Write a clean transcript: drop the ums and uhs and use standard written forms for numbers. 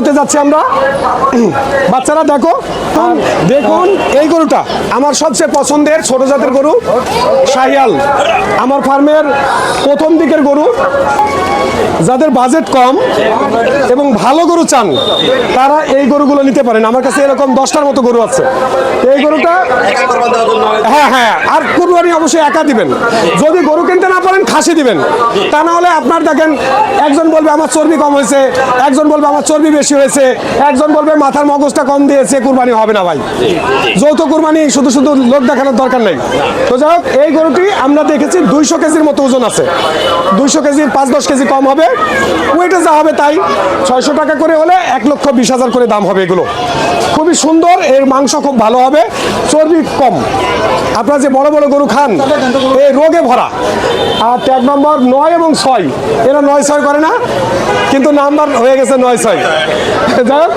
গরুতে যাচ্ছি আমরা। বাচ্চারা দেখো, আর দেখুন এই গরুটা আমার সবচেয়ে পছন্দের ছোট জাতের গরু, শাহিয়াল। আমার ফার্মের প্রথম দিকের গরু। যাদের বাজেট কম এবং ভালো গরু চান তারা এই গরুগুলো নিতে পারেন। আমার কাছে এরকম 10টার মতো গরু আছে। এই গরুটা হ্যাঁ হ্যাঁ, আর কুরবানি অবশ্যই একা দিবেন। যদি গরু কিনতে না পারেন খাসি দিবেন। তা না হলে আপনার দেখেন, একজন বলবে আমার চর্বি কম হয়েছে, একজন বলবে আমার চর্বি বেশি হয়েছে, একজন বলবে মাথার মগজটা কম দিয়েছে, কুরবানি হবে না ভাই। যৌথ কুরবানি শুধু শুধু লোক দেখানোর দরকার নেই। তো যাই হোক, এই গরুটি আমরা দেখেছি 200 কেজির মতো ওজন আছে। 200 কেজির 5-10 কেজি কম হবে, ওয়েটে যা হবে তাই। 600 টাকা করে হলে 1,20,000 করে দাম হবে। এগুলো খুবই সুন্দর, এর মাংস খুব ভালো হবে, চর্বি কম। আপনারা যে বড় বড় গরু খান এই রোগে ভরা। আর ট্যাগ নম্বর 9 এবং 6, এরা 9-6 করে না, কিন্তু নাম্বার হয়ে গেছে 9-6। যাই হোক,